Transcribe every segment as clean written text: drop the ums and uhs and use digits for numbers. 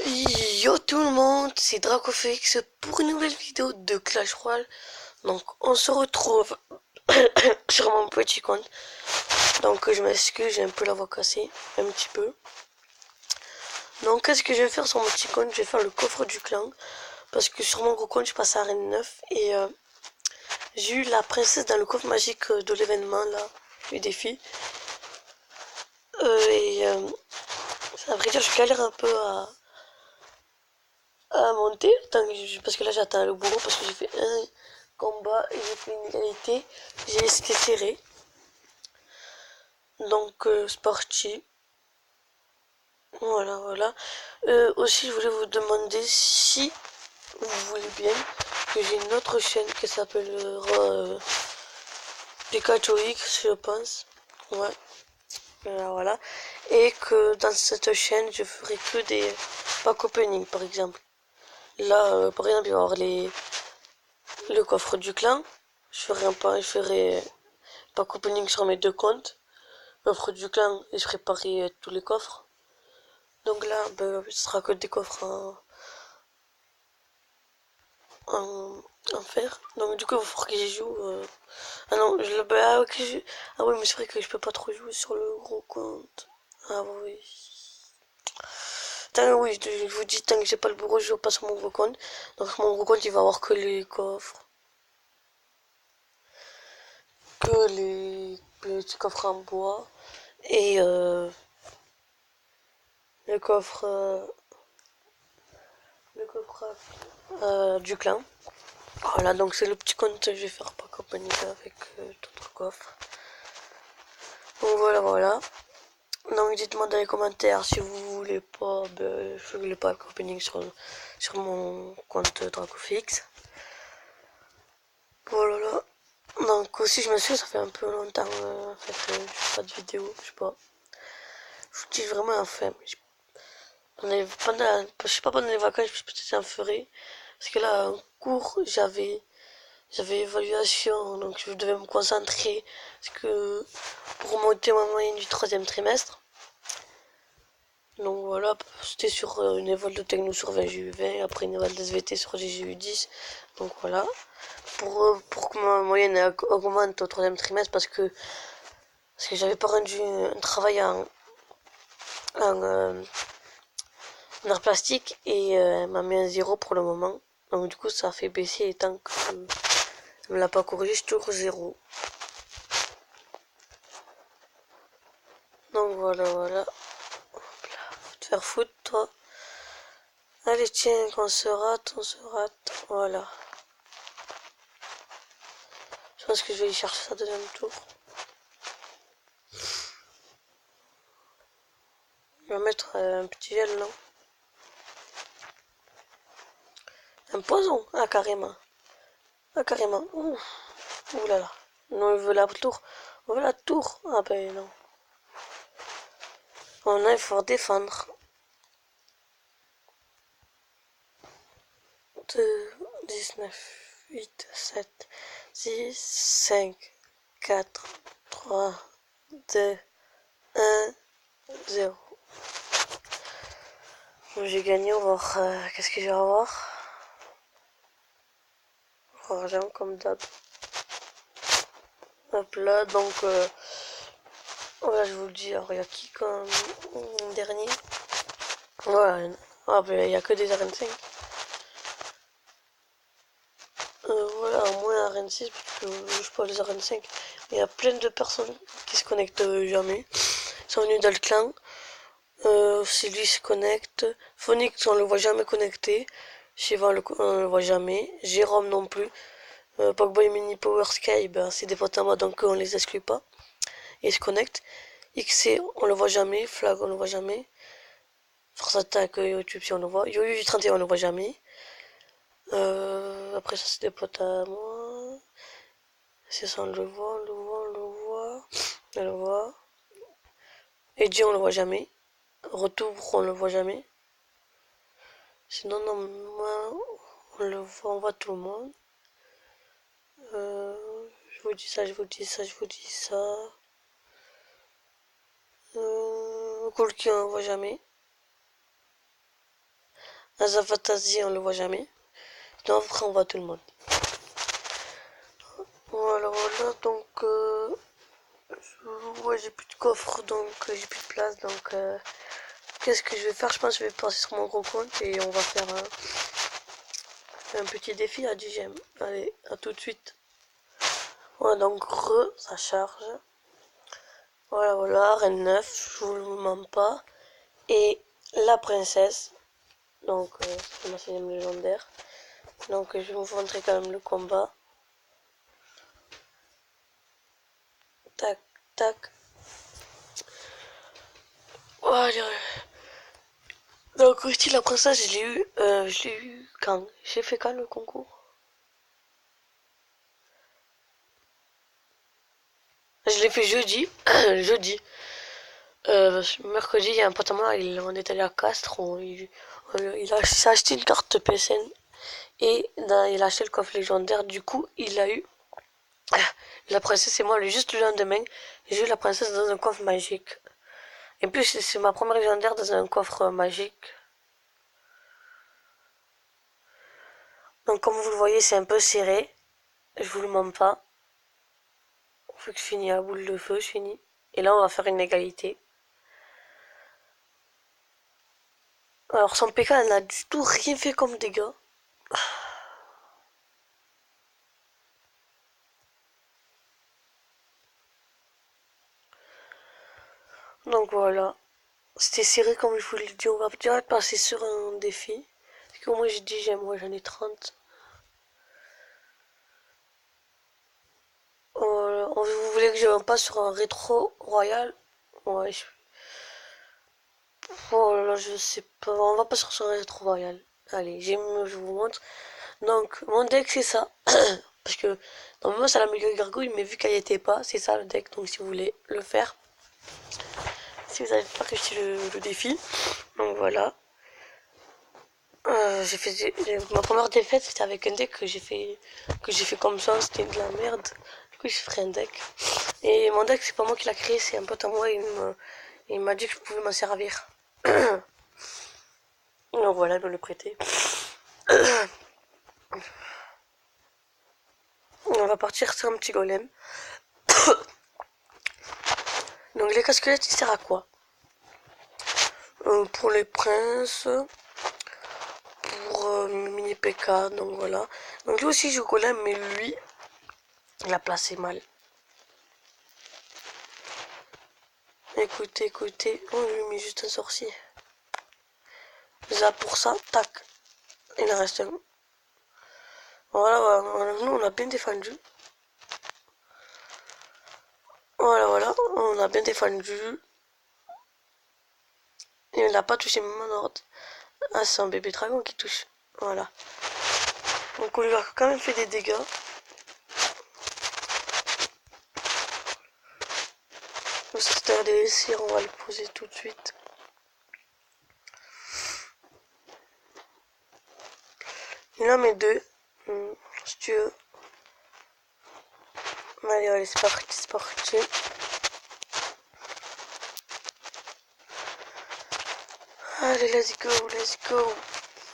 Yo tout le monde, c'est Dracofix pour une nouvelle vidéo de Clash Royale. Donc on se retrouve sur mon petit compte. Donc je m'excuse, j'ai un peu la voix cassée, un petit peu. Donc qu'est-ce que je vais faire sur mon petit compte? Je vais faire le coffre du clan. Parce que sur mon gros compte, je passe à Arène 9 et j'ai eu la princesse dans le coffre magique de l'événement là, du défi. À vrai dire, je galère un peu à monter parce que là j'attends le bourreau parce que j'ai fait un combat et j'ai fait une égalité, j'ai laissé serré, donc c'est parti. Voilà. Aussi je voulais vous demander si vous voulez bien que j'ai une autre chaîne qui s'appellera Pikachu X, je pense. Ouais. Voilà, et que dans cette chaîne je ferai que des pack opening par exemple. Là par exemple il va y avoir le coffre du clan. Je ferai pack opening sur mes deux comptes. L'offre du clan et je préparais tous les coffres. Donc là, ce sera que des coffres en fer. Donc du coup, il va falloir que j'y joue. Ah non, ah oui, mais c'est vrai que je peux pas trop jouer sur le gros compte. Ah oui. Oui, je vous dis, tant que j'ai pas le bureau, je joue pas sur mon gros compte. Donc mon gros compte, il va avoir que les coffres. Que les petits coffres en bois. Et le coffre, euh, le coffre du clan. Voilà, donc c'est le petit compte que je vais faire par compagnie avec d'autres coffres. Donc voilà. Donc dites-moi dans les commentaires si vous voulez pas, je voulais pas le opening sur mon compte Dracofix. Voilà. Donc aussi je me suis, ça fait un peu longtemps en fait je fais pas de vidéo, je sais pas. Je vous dis vraiment la flemme. Je sais pas pendant les vacances, peut-être en ferai. Parce que là en cours j'avais évaluation, donc je devais me concentrer parce que pour monter ma moyenne du troisième trimestre. Donc voilà, c'était sur une éval de techno sur 20, j'ai eu 20, après une éval d'SVT sur G, j'ai eu 10. Donc voilà, pour que ma moyenne augmente au troisième trimestre parce que j'avais pas rendu un travail en, en art plastique et elle m'a mis un 0 pour le moment. Donc du coup ça a fait baisser et tant qu'elle me l'a pas corrigé, je suis toujours 0. Donc voilà. Faut te faire foutre toi. Allez tiens, qu'on se rate, on se rate. Voilà. Je pense que je vais y chercher ça deuxième tour. Je vais mettre un petit gel, non? Un poison? Ah, carrément. Ah, carrément. Ouh. Ouh là là. Non, il veut la tour. On veut la tour. Ah, ben non. On a, il faut défendre. 2, 19, 8, 7, 6, 5, 4, 3, 2, 1, 0. Bon, j'ai gagné, on va voir qu'est-ce que je vais avoir. Argent comme d'hab. Hop là, donc voilà, je vous le dis, alors il y a qui comme dernier? Voilà, ah ben il n'y a que des arènes 5. Voilà, au moins arène 6, parce que je sais pas les arènes 5. Il y a plein de personnes qui se connectent jamais. Ils sont venus dans le clan. Si lui se connecte. Phonix, on le voit jamais connecté. Shiva, on le voit jamais. Jérôme non plus. Pogboy Mini Power Sky, ben, c'est des potes à moi, donc on les exclut pas. Ils se connectent. XC, on le voit jamais. Flag, on le voit jamais. Force Attack, YouTube, si on le voit. YoYo du 31, on le voit jamais. Après, ça, c'est des potes à moi. C'est ça, on le voit. On le voit. Eddie, on le voit jamais. Retour, on le voit jamais. Sinon, normalement, on voit tout le monde. Je vous dis ça. Cool qui on le voit jamais. Azafatazi, on le voit jamais. Donc après, on voit tout le monde. Voilà, voilà, donc ouais, j'ai plus de coffre, donc j'ai plus de place, donc qu'est-ce que je vais faire? Je pense que je vais passer sur mon gros compte et on va faire un petit défi à 10 gemmes. Allez, à tout de suite. Voilà, donc ça charge. Voilà, voilà, reine 9, je vous le mens pas. Et la princesse, donc c'est ma 6ème légendaire. Donc je vais vous montrer quand même le combat. Tac, tac. Voilà. Donc aussi la princesse, je l'ai eu quand? J'ai fait quand le concours? Je l'ai fait jeudi. Jeudi. Mercredi, il y a un pote à moi, on est allé à Castres, s'est acheté une carte PSN et il a acheté le coffre légendaire. Du coup, il a eu la princesse et moi, juste le lendemain, j'ai eu la princesse dans un coffre magique. Et puis, c'est ma première légendaire dans un coffre magique. Donc, comme vous le voyez, c'est un peu serré. Je vous le mens pas. Faut que je finisse à boule de feu, je finis. Et là, on va faire une égalité. Alors, son PK, elle n'a du tout rien fait comme dégâts. Donc voilà. C'était serré comme je vous l'ai dit. On va direct passer sur un défi. Parce que moi, j'ai dit, moi j'en ai 30. Vous voulez que je passe sur un rétro royal? Ouais, oh là, je sais pas. On va pas sur un rétro royal. Allez, je vous montre. Donc, mon deck, c'est ça. Parce que normalement, c'est la meilleure gargouille, mais vu qu'elle n'y était pas, c'est ça le deck. Donc, si vous voulez le faire, si vous n'avez pas réussi le défi, donc voilà. Ma première défaite, c'était avec un deck que j'ai fait comme ça, c'était de la merde. Du coup, je ferai un deck. Et mon deck, c'est pas moi qui l'a créé, c'est un pote à moi, il m'a dit que je pouvais m'en servir. Donc voilà, il me le prêter. On va partir sur un petit golem. Donc les casquettes, il sert à quoi? Pour les princes, pour mini PK, donc voilà. Donc lui aussi je golem, mais lui, il a placé mal. Écoutez, écoutez. Oh, lui met juste un sorcier. Ça pour ça, tac. Il en reste un. Voilà, voilà, nous on a bien défendu. Voilà, voilà, on a bien défendu. Et il n'a pas touché mon ordre. Ah, c'est un bébé dragon qui touche. Voilà. Donc on lui a quand même fait des dégâts. Le secteur des cires, on va le poser tout de suite. Il en met deux. Si tu veux. Allez, allez, c'est parti, c'est parti. Allez, let's go, let's go.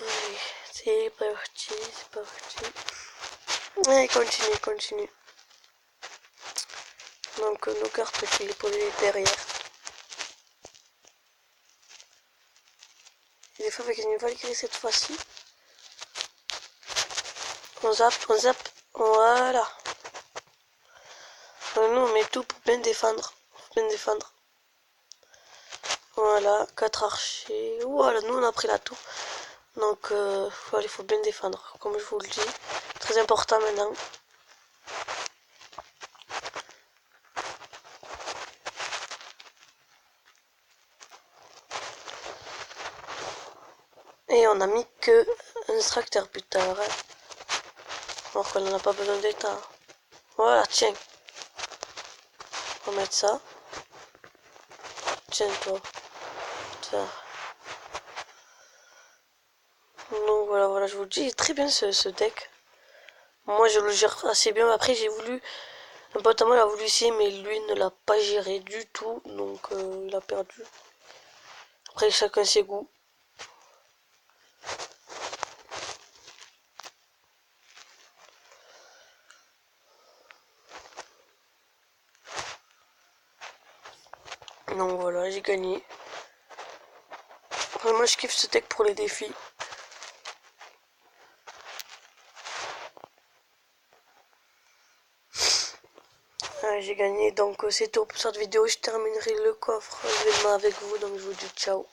Allez, c'est parti, c'est parti. Allez, continue, continue. Donc, nos cartes, je vais les poser derrière. Et des fois, avec une Valkyrie cette fois-ci. On zappe, on zappe. Voilà. Nous, on met tout pour bien défendre. Pour bien défendre. Voilà, 4 archers. Voilà, nous, on a pris la tour. Donc, voilà, il faut bien défendre. Comme je vous le dis. Très important maintenant. Et on a mis que un extracteur plus tard. Hein. Alors qu'on n'en a pas besoin d'état. Voilà, tiens. On va mettre ça. Tiens, toi. Tiens. Donc voilà, voilà, je vous le dis, très bien ce deck. Moi, je le gère assez bien. Après, j'ai voulu... Un pote à moi l'a voulu essayer, mais lui ne l'a pas géré du tout. Donc, il a perdu. Après, chacun ses goûts. Donc voilà, j'ai gagné. Vraiment, je kiffe ce deck pour les défis. J'ai gagné, donc c'est tout pour cette vidéo. Je terminerai le coffre événement avec vous, donc je vous dis ciao.